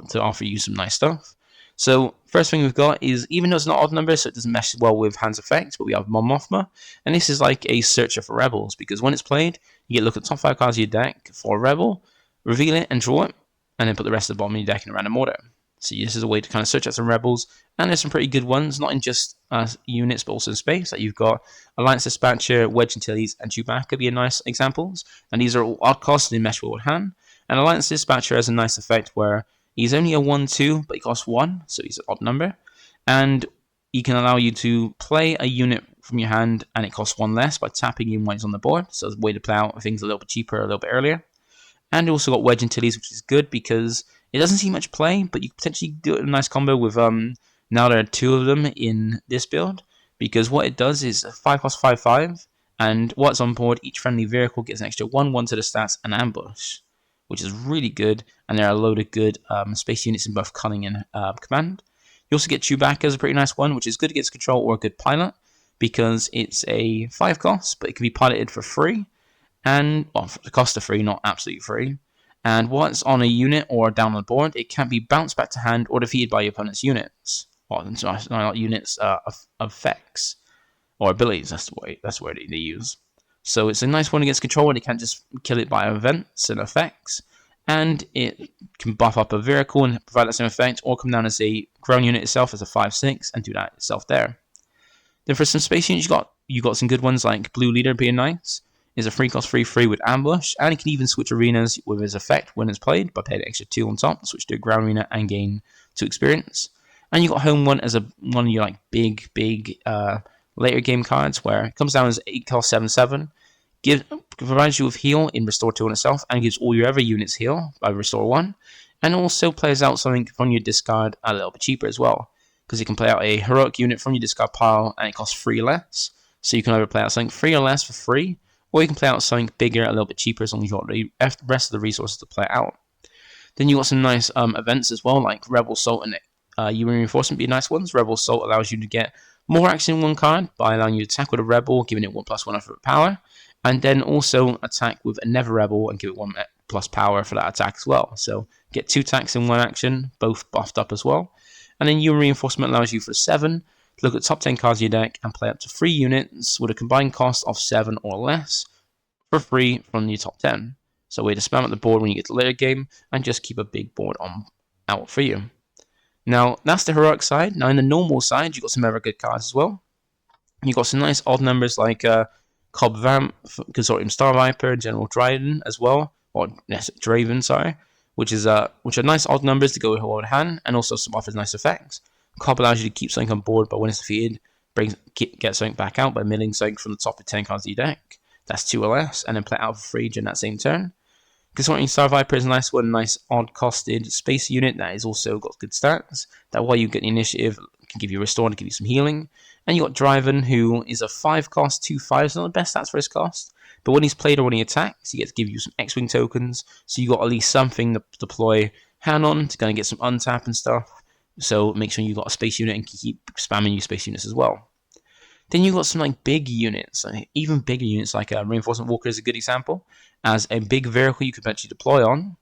to offer you some nice stuff. So first thing we've got is, even though it's not odd numbers, so it doesn't mesh well with Hand's effects, but we have Mon Mothma, and this is like a searcher for rebels, because when it's played, you get to look at the top 5 cards of your deck for a rebel, reveal it and draw it, and then put the rest of the bottom of your deck in a random order. So this is a way to kind of search out some rebels, and there's some pretty good ones, not in just units, but also in space. Like you've got Alliance Dispatcher, Wedge Antilles, and Chewbacca being nice examples, and these are all odd costs and mesh well with Hand. And Alliance Dispatcher has a nice effect where he's only a 1/2, but he costs 1, so he's an odd number, and he can allow you to play a unit from your hand, and it costs 1 less by tapping him when he's on the board. So it's a way to play out things a little bit cheaper, a little bit earlier. And you also got Wedge Antilles, which is good because it doesn't see much play, but you can potentially do a nice combo with, now there are 2 of them in this build, because what it does is 5 cost 5/5, and what's on board, each friendly vehicle gets an extra 1/1 to the stats and ambush, which is really good, and there are a load of good space units in both Cunning and Command. You also get Chewbacca as a pretty nice one, which is good against control or a good pilot, because it's a 5 cost, but it can be piloted for free, and, well, the cost of free, not absolutely free. And once on a unit or down on the board, it can be bounced back to hand or defeated by your opponent's units. Well, not units, effects or abilities. That's the word they use. So it's a nice one against control, and it can't just kill it by events and effects. And it can buff up a vehicle and provide that same effect, or come down as a ground unit itself as a 5/6 and do that itself there. Then for some space units, you got some good ones like Blue Leader being nice. Is a 3 cost 3/3 with ambush, and it can even switch arenas with his effect when it's played by paying an extra 2 on top, switch to a ground arena and gain 2 experience. And you got Home One as one of your like big later game cards, where it comes down as 8 cost 7/7, provides you with heal in Restore 2 on itself, and gives all your other units heal by Restore 1, and also plays out something from your discard a little bit cheaper as well, because you can play out a heroic unit from your discard pile, and it costs 3 less, so you can either play out something 3 or less for free, or you can play out something bigger, a little bit cheaper, as long as you've got the rest of the resources to play it out. Then you got some nice events as well, like Rebel Assault and UN Reinforcement be nice ones. Rebel Assault allows you to get more action in one card by allowing you to attack with a Rebel, giving it 1+1 of power, and then also attack with another Rebel and give it 1+ power for that attack as well. So get 2 attacks in 1 action, both buffed up as well. And then UN Reinforcement allows you for 7 to look at the top 10 cards of your deck and play up to 3 units with a combined cost of 7 or less for free from your top 10. So a way to spam at the board when you get to the later game and just keep a big board out for you. Now, that's the heroic side. Now, in the normal side, you've got some other good cards as well. You've got some nice odd numbers like Cobb Vamp, Consortium Star Viper, General Dryden as well, or yes, Draven, sorry, which are nice odd numbers to go with hand, and also some offers nice effects. Cobb allows you to keep something on board, but when it's defeated, get something back out by milling something from the top of 10 cards of your deck. That's 2 or less, and then play it out for free during that same turn. Consortium Star Viper is a nice one, nice odd costed space unit that has also got good stats. That while you get the initiative, can give you restore and give you some healing. And you got Driven, who is a 5 cost, 2/5. Not the best stats for his cost, but when he's played or when he attacks, he gets to give you some X-Wing tokens. So you got at least something to deploy hand on to kind of get some untap and stuff. So make sure you got a space unit and keep spamming your space units as well. Then you got some like big units, even bigger units like Reinforcement Walker is a good example, as a big vehicle you could potentially deploy on,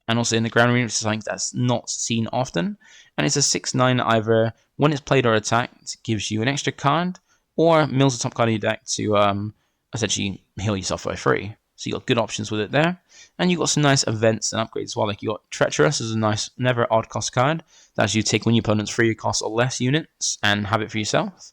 and also in the ground arena, which is something that's not seen often. And it's a 6/9 either when it's played or attacked, gives you an extra card, or mills the top card of your deck to essentially heal yourself for free. So you got good options with it there. And you got some nice events and upgrades as well. Like you got Treacherous as a nice, never odd cost card that you take when your opponent's free cost or less units and have it for yourself.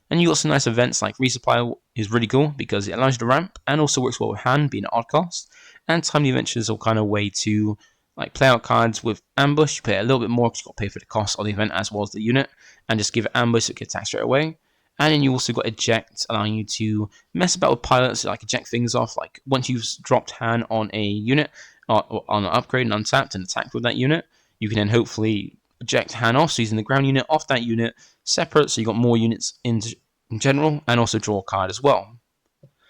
And you got some nice events like resupply is really cool because it allows you to ramp and also works well with hand, being an odd cost. And timely adventures are kind of way to like play out cards with ambush. You play it a little bit more because you got to pay for the cost of the event as well as the unit, and just give it ambush so it can attack straight away. And then you also got eject, allowing you to mess about with pilots, like eject things off. Like once you've dropped hand on a unit or on an upgrade and untapped and attacked with that unit, you can then hopefully eject hand off, so using the ground unit off that unit separate, so you got more units in general, and also draw a card as well.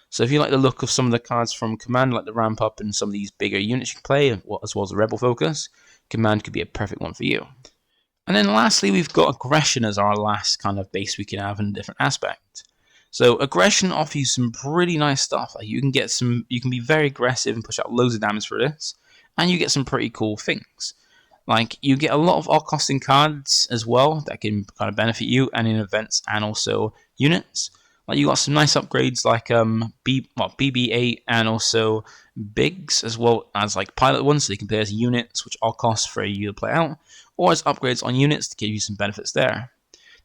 So if you like the look of some of the cards from Command, like the ramp up and some of these bigger units you can play, as well as the Rebel focus, Command could be a perfect one for you. And then lastly, we've got Aggression as our last kind of base we can have in a different aspect. So Aggression offers you some pretty nice stuff. Like you can be very aggressive and push out loads of damage for this, and you get some pretty cool things. Like you get a lot of odd costing cards as well that can kind of benefit you, and in events and also units. Like you got some nice upgrades like BB-8 and also Bigs, as well as like pilot ones, so they can play as units, which all costs for you to play out, or as upgrades on units to give you some benefits there.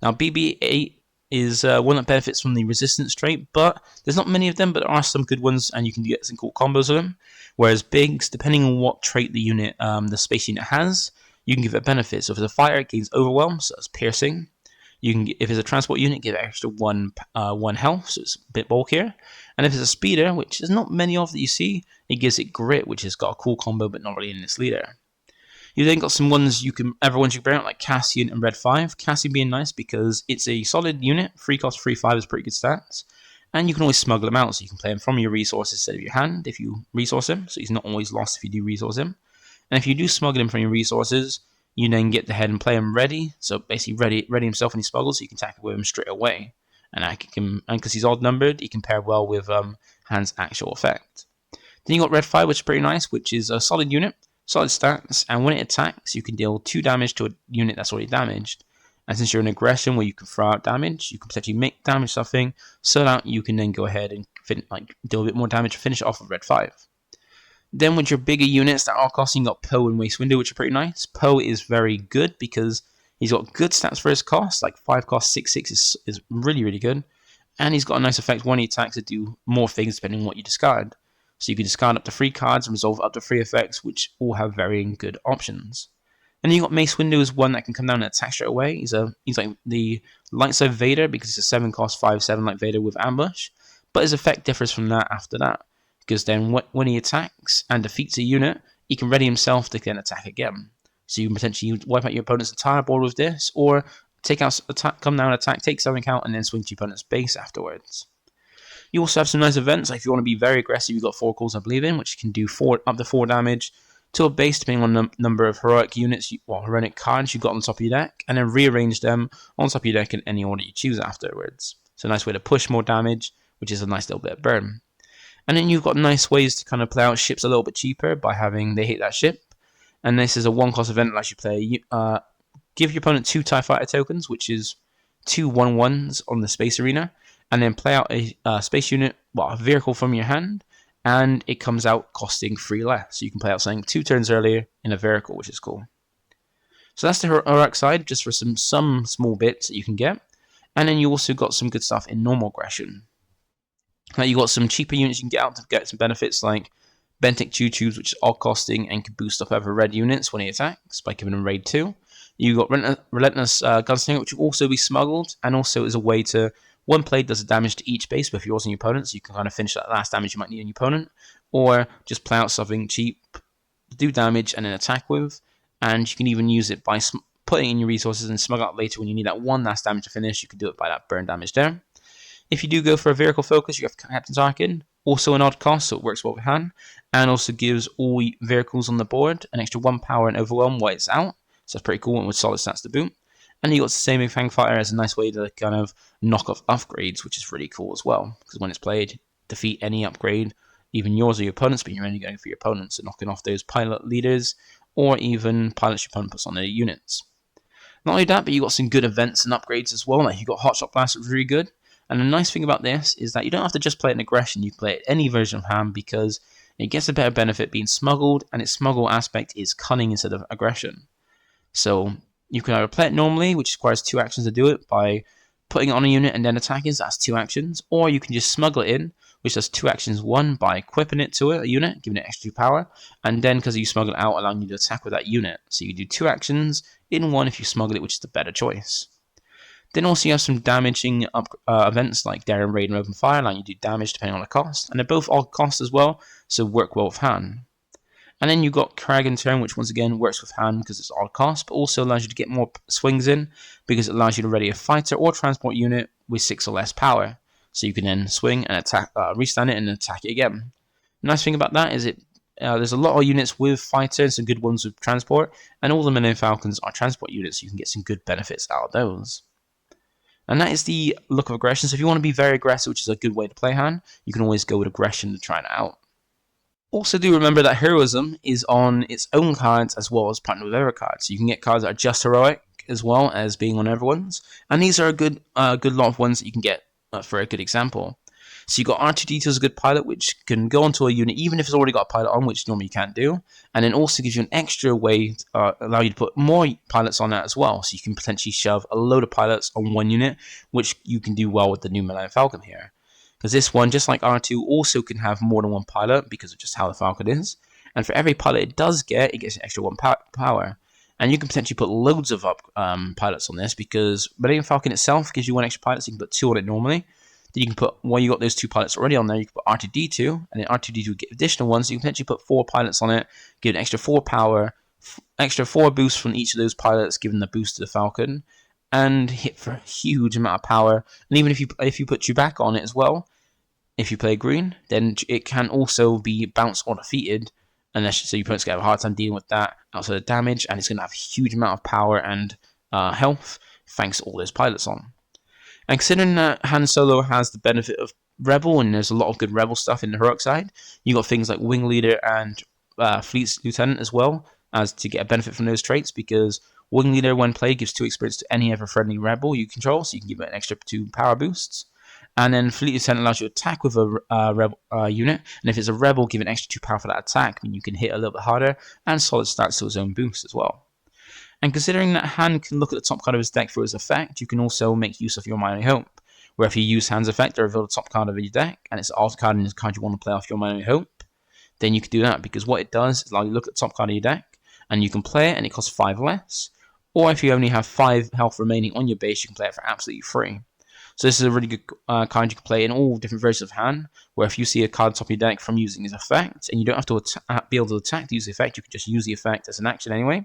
Now BB-8 is one that benefits from the resistance trait, but there's not many of them, but there are some good ones, and you can get some cool combos of them. Whereas Bigs, depending on what trait the unit, the space unit has, you can give it a benefit. So if it's a fighter, it gains overwhelm, so that's piercing. You can, if it's a transport unit, give it extra one health, so it's a bit bulkier. And if it's a speeder, which there's not many of that you see, it gives it grit, which has got a cool combo, but not really in its leader. You then got some ones you can bring out, like Cassian and Red 5. Cassian being nice because it's a solid unit, free cost, free 5 is pretty good stats. And you can always smuggle him out, so you can play him from your resources instead of your hand if you resource him, so he's not always lost if you do resource him. And if you do smuggle him from your resources, you then get the head and play him ready, so basically ready himself when he smuggles, so you can attack with him straight away. And because he's odd numbered, he can pair well with hand's actual effect. Then you got Red 5, which is pretty nice, which is a solid unit, solid stats, and when it attacks, you can deal 2 damage to a unit that's already damaged. And since you're in aggression where you can throw out damage, you can potentially make damage something, so that you can then go ahead and deal a bit more damage to finish it off with Red 5. Then with your bigger units that are costing, you got Poe and Waste Window, which are pretty nice. Poe is very good because he's got good stats for his cost, like 5 cost 6/6 is really, really good. And he's got a nice effect when he attacks to do more things depending on what you discard. So you can discard up to 3 cards and resolve up to 3 effects, which all have varying good options. And then you got Mace Window is one that can come down and attack straight away. He's like the light side Vader because it's a 7 cost 5/7 like Vader with ambush, but his effect differs from that after that. Because then when he attacks and defeats a unit, he can ready himself to then attack again. So you can potentially wipe out your opponent's entire board with this, or come down, attack, take something out, and then swing to your opponent's base afterwards. You also have some nice events, like if you want to be very aggressive, you've got 4 calls, I believe in, which can do up to 4 damage to a base, depending on the number of heroic units, heroic cards you've got on top of your deck, and then rearrange them on top of your deck in any order you choose afterwards. So a nice way to push more damage, which is a nice little bit of burn. And then you've got nice ways to kind of play out ships a little bit cheaper by having they hit that ship. And this is a 1-cost event that lets you play. Give your opponent 2 TIE Fighter tokens, which is 2 1/1s on the space arena, and then play out a space unit, a vehicle from your hand, and it comes out costing 3 less. So you can play out something 2 turns earlier in a vehicle, which is cool. So that's the heroic side, just for some small bits that you can get. And then you also got some good stuff in normal aggression. You got some cheaper units you can get out to get some benefits like Bentic Choo-Choos, which is all costing and can boost up other red units when he attacks by giving him raid 2. You got Relentless Gunslinger, which will also be smuggled, and also is a way to, one play does damage to each base with yours and your opponent, so you can kind of finish that last damage you might need on your opponent, or just play out something cheap, do damage and then attack with, and you can even use it by putting in your resources and smuggle out later when you need that one last damage to finish. You can do it by that burn damage there. If you do go for a vehicle focus, you have CaptainScrubsily, also an odd cost, so it works well with hand, and also gives all vehicles on the board an extra 1 power and overwhelm while it's out, so that's pretty cool and with solid stats to boot. And you got the same Fang Fighter as a nice way to kind of knock off upgrades, which is really cool as well, because when it's played, defeat any upgrade, even yours or your opponent's, but you're only going for your opponents, so knocking off those pilot leaders, or even pilots your opponent puts on their units. Not only that, but you got some good events and upgrades as well, like you got Hotshot Blast, which is really good. And the nice thing about this is that you don't have to just play it in aggression, you can play it any version of hand because it gets a better benefit being smuggled, and its smuggle aspect is cunning instead of aggression. So you can either play it normally, which requires 2 actions to do it, by putting it on a unit and then attacking, so that's 2 actions. Or you can just smuggle it in, which does 2 actions. One, by equipping it to a unit, giving it extra power, and then because you smuggle it out, allowing you to attack with that unit. So you do 2 actions in one if you smuggle it, which is the better choice. Then also you have some damaging events like Daring Raid and Open Fire, allowing you to do damage depending on the cost, and they're both odd cost as well, so work well with hand. And then you've got Crag in turn, which once again works with hand because it's odd cost, but also allows you to get more swings in because it allows you to ready a fighter or transport unit with 6 or less power. So you can then swing and attack, restand it and attack it again. The nice thing about that is there's a lot of units with fighter and some good ones with transport, and all the Millennium Falcons are transport units, so you can get some good benefits out of those. And that is the look of aggression. So if you want to be very aggressive, which is a good way to play hand, you can always go with aggression to try it out. Also do remember that Heroism is on its own cards as well as partnered with other cards. So you can get cards that are just heroic as well as being on everyone's. And these are a good lot of ones that you can get for a good example. So you've got R2-D2 as a good pilot, which can go onto a unit even if it's already got a pilot on, which normally you can't do. And then also gives you an extra way to allow you to put more pilots on that as well. So you can potentially shove a load of pilots on one unit, which you can do well with the new Millennium Falcon here. Because this one, just like R2, also can have more than one pilot because of just how the Falcon is. And for every pilot it does get, it gets an extra 1 power. And you can potentially put loads of pilots on this because Millennium Falcon itself gives you 1 extra pilot, so you can put 2 on it normally. Then you can put, while you got those 2 pilots already on there, you can put R2-D2, and then R2-D2 will get additional ones, so you can potentially put 4 pilots on it, give an extra 4 power, extra 4 boosts from each of those pilots, giving the boost to the Falcon, and hit for a huge amount of power. And even if you put Chewbacca on it as well, if you play green, then it can also be bounced or defeated, so your opponent's going to have a hard time dealing with that outside of damage, and it's going to have a huge amount of power and health thanks to all those pilots on. And considering that Han Solo has the benefit of Rebel, and there's a lot of good Rebel stuff in the heroic side, you got things like Wing Leader and Fleet Lieutenant as well, as to get a benefit from those traits, because Wing Leader, when played, gives 2 experience to any other friendly Rebel you control, so you can give it an extra 2 power boosts. And then Fleet Lieutenant allows you to attack with a Rebel unit, and if it's a Rebel, give an extra 2 power for that attack, meaning you can hit a little bit harder, and Solid stats to his own boost as well. And considering that Han can look at the top card of his deck for his effect, you can also make use of your My Only Hope, where if you use Han's effect to reveal the top card of your deck, and it's the alt card and it's the card you want to play off your My Only Hope, then you can do that, because what it does is allow you to look at the top card of your deck, and you can play it, and it costs 5 less, or if you only have 5 health remaining on your base, you can play it for absolutely free. So this is a really good card you can play in all different versions of Han, where if you see a card on top of your deck from using his effect, and you don't have to be able to attack to use the effect, you can just use the effect as an action anyway.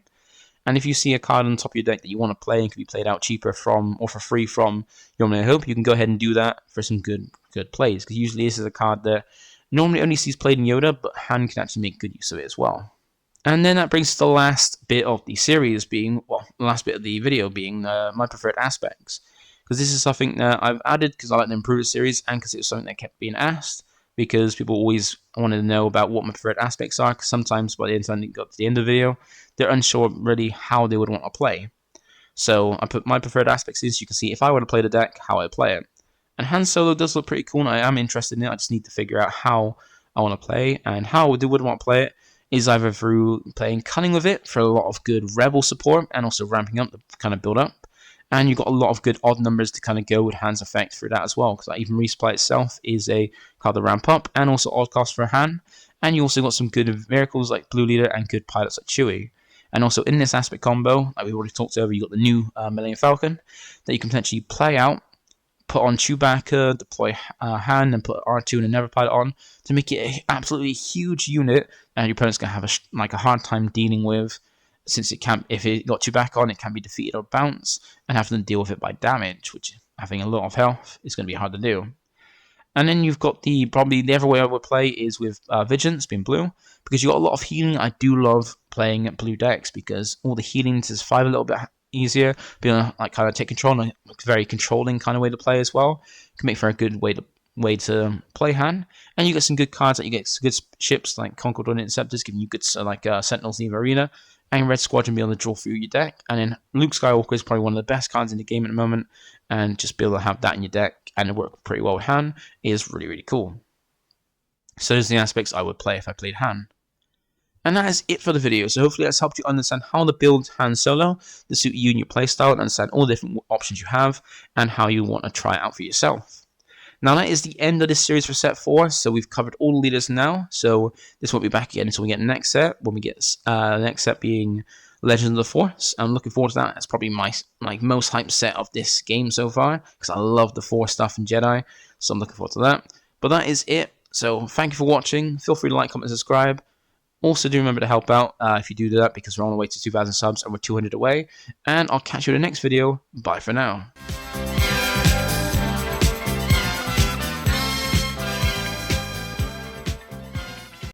And if you see a card on top of your deck that you want to play and can be played out cheaper from, or for free from your My Only Hope, you can go ahead and do that for some good plays, because usually this is a card that normally only sees played in Yoda, but Han can actually make good use of it as well. And then that brings to the last bit of the series being, well, the last bit of the video being my preferred aspects. Because this is something that I've added because I like to improve the series, and because it was something that kept being asked, because people always wanted to know about what my preferred aspects are, because sometimes by the time they got to the end of the video, they're unsure really how they would want to play. So I put my preferred aspects in so you can see if I were to play the deck, how I play it. And Han Solo does look pretty cool, and I am interested in it. I just need to figure out how I want to play, and how I would want to play it is either through playing Cunning with it for a lot of good Rebel support, and also ramping up the kind of build up. And you've got a lot of good odd numbers to kind of go with Han's effect through that as well, because like even Resupply itself is a card to ramp up, and also odd cost for Han. And you also got some good vehicles like Blue Leader and good pilots like Chewie. And also in this aspect combo, like we already talked over, you got the new Millennium Falcon that you can potentially play out, put on Chewbacca, deploy Han, and put R2 and another pilot on to make it an absolutely huge unit, and your opponent's gonna have a hard time dealing with. Since it can't, if it got Chewbacca on, it can be defeated or bounce, and having to deal with it by damage, which having a lot of health is going to be hard to do. And then you've got probably the other way I would play is with Vigilance being blue, because you got a lot of healing. I do love playing at blue decks because all the healing to survive a little bit easier, being able to like kind of take control, and a very controlling kind of way to play as well. Can make for a good way to play Han. And you get some good cards, like you get some good ships like Concord and Interceptors, giving you good Sentinels in the arena. And Red Squadron be able to draw through your deck. And then Luke Skywalker is probably one of the best cards in the game at the moment. And just be able to have that in your deck and it work pretty well with Han is really, really cool. So those are the aspects I would play if I played Han. And that is it for the video. So hopefully that's helped you understand how to build Han Solo to suit you and your playstyle, and understand all the different options you have and how you want to try it out for yourself. Now that is the end of this series for set 4, so we've covered all the leaders now, so this won't be back again until we get the next set, when we get the next set being Legends of the Force. I'm looking forward to that. It's probably my most hyped set of this game so far, because I love the Force stuff in Jedi, so I'm looking forward to that. But that is it, so thank you for watching. Feel free to like, comment, and subscribe. Also, do remember to help out if you do that, because we're on the way to 2,000 subs and we're 200 away. And I'll catch you in the next video. Bye for now.